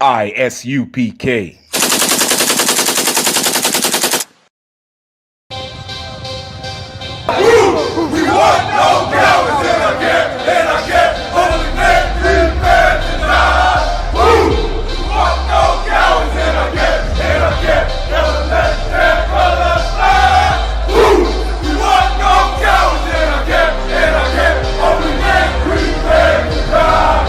I.S.U.P.K. We want no cowards in our camp, in our camp. Holy men, prepare to die. We want no cowards in our camp, in our camp. Never let their colors fly. We want no cowards in our camp, in our camp. Holy men, prepare to die.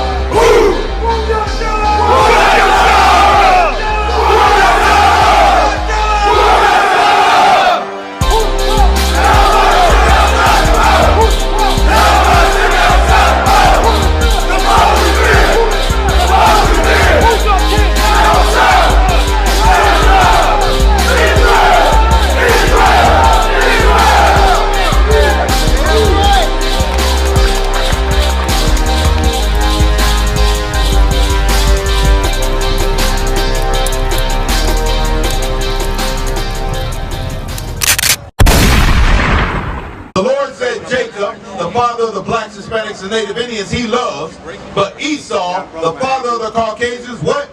Jacob, the father of the blacks, Hispanics, and Native Indians, he loves. But Esau, the father of the Caucasians, what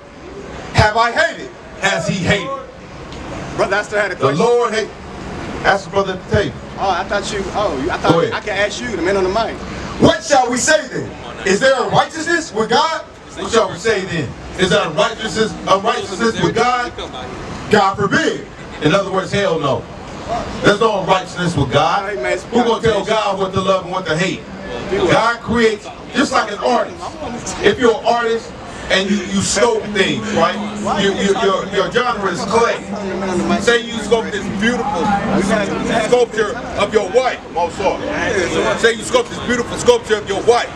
have I hated? Has he hated? Brother, I still had a question. The Lord hated. Ask the brother at the table. Oh, I thought I could ask you, the man on the mic. What shall we say then? Is there unrighteousness with God? What shall we say then? Is there unrighteousness with God? God forbid. In other words, hell no. There's no unrighteousness with God. Who's going to tell God what to love and what to hate? God creates, just like an artist. If you're an artist and you sculpt things, right? Your genre is clay. Say you sculpt this beautiful sculpture of your wife, Mozart. Say you sculpt this beautiful sculpture of your wife.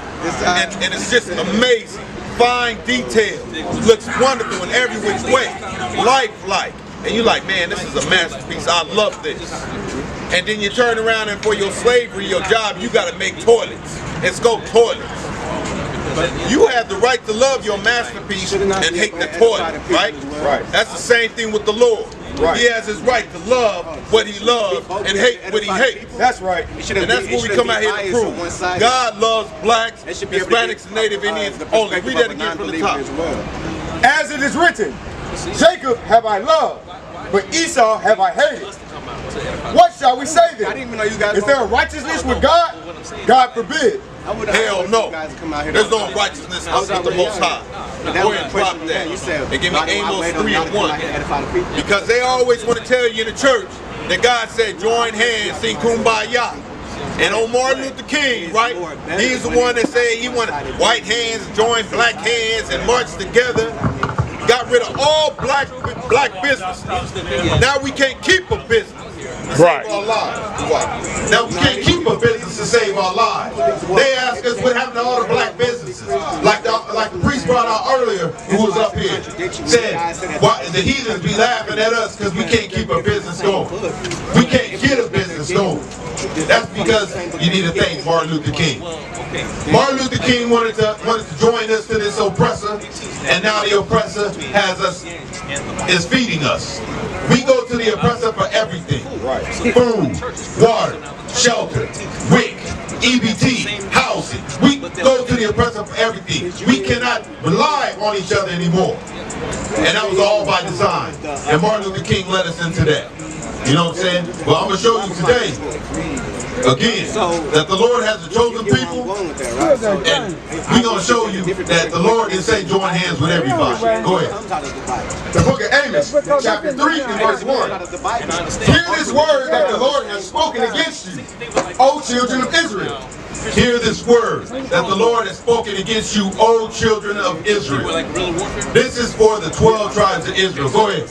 And it's just amazing. Fine detail. Looks wonderful in every which way. Lifelike. And you're like, man, this is a masterpiece. I love this. And then you turn around and for your slavery, your job, you got to make toilets and sculpt toilets. You have the right to love your masterpiece and hate the toilet, right? Right. That's the same thing with the Lord. Right. He has his right to love what he loves and hate what he hates. That's right. And that's what we come out here to prove. God loves blacks, Hispanics, and Native Indians only. Read that again from the top. As it is written, Jacob have I loved, but Esau have I hated. What shall we say then? Is there a righteousness with God? God forbid. Hell no. There's no righteousness with the Most High. Go ahead and drop that. And give me Amos 3:1. Because they always want to tell you in the church that God said, join hands, sing Kumbaya. And on Martin Luther King, right? He's the one that said he wanted white hands join black hands and march together. Got rid of all black businesses. Now we can't keep a business to save our lives. Now we can't keep a business to save our lives. They ask us what happened to all the black businesses. Like the priest brought out earlier, who was up here, said why the heathens be laughing at us because we can't keep a business going. We can't get a business going. That's because you need to thank Martin Luther King. Martin Luther King wanted to join us to this oppressor, and now the oppressor is feeding us. We go to the oppressor for everything. Food, water, shelter, WIC, EBT, housing. We go to the oppressor for everything. We cannot rely on each other anymore. And that was all by design. And Martin Luther King led us into that. You know what I'm saying? Well, I'm going to show you today, again, that the Lord has a chosen people, and we're going to show you that the Lord didn't say join hands with everybody. Go ahead. The book of Amos, chapter 3 and verse 1. Hear this word that the Lord has spoken against you, O children of Israel. Hear this word that the Lord has spoken against you, O children of Israel. This is for the 12 tribes of Israel. Go ahead.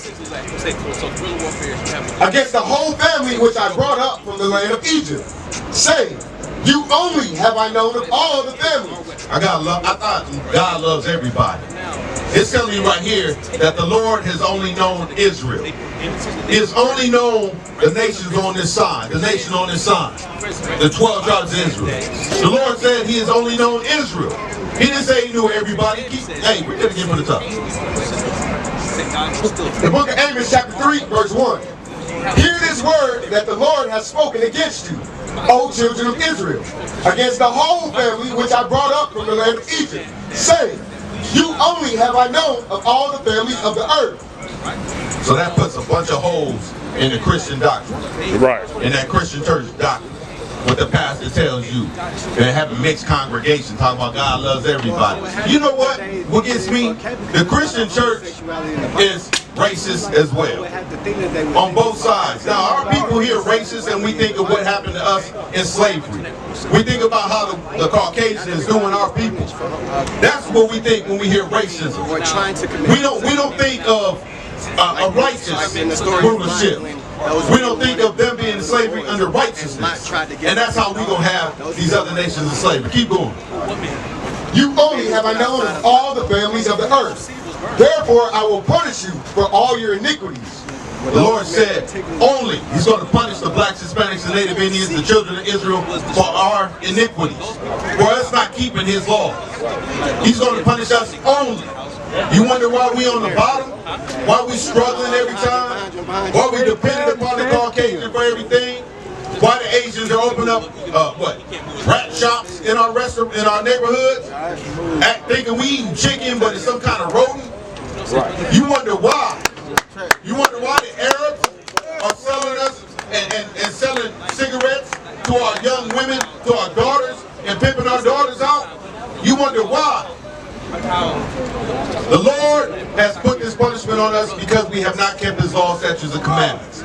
Against the whole family which I brought up from the land of Egypt, saying, you only have I known of all the families. I thought God loves everybody. It's telling me right here that the Lord has only known Israel. He has only known the nations on this side, the nation on this side, the 12 tribes of Israel. The Lord said he has only known Israel. He didn't say he knew everybody. Hey, we're going to get from the top. The book of Amos, chapter 3, verse 1. Hear this word that the Lord has spoken against you, O children of Israel, against the whole family which I brought up from the land of Egypt, saying, You only have I known of all the families of the earth. So that puts a bunch of holes in the Christian doctrine. Right. In that Christian church doctrine. What the pastor tells you. And have a mixed congregation talking about God loves everybody. You know what? What gets me? The Christian church is racist as well. On both sides. Now our people here are racist and we think of what happened to us in slavery. We think about how the Caucasian is doing our people. That's what we think when we hear racism. We don't think of a righteous rulership. We don't think of them being in slavery under righteousness. And that's how we're going to have these other nations in slavery. Keep going. You only have I known of all the families of the earth. Therefore I will punish you for all your iniquities. The Lord said only. He's going to punish the blacks, Hispanics, and Native Indians, the children of Israel, for our iniquities. For us not keeping His laws. He's going to punish us only. You wonder why we on the bottom? Why we struggling every time? Why we dependent upon the Caucasian for everything? Why the Asians are opening up rat shops in our restaurant, in our neighborhoods, thinking we eating chicken, but it's some kind of rodent? You wonder why? You wonder why the Arabs are selling us and selling cigarettes to our young women, to our daughters, and pimping our daughters out? You wonder why? The Lord has put this punishment on us because we have not kept His laws, statutes, and commandments.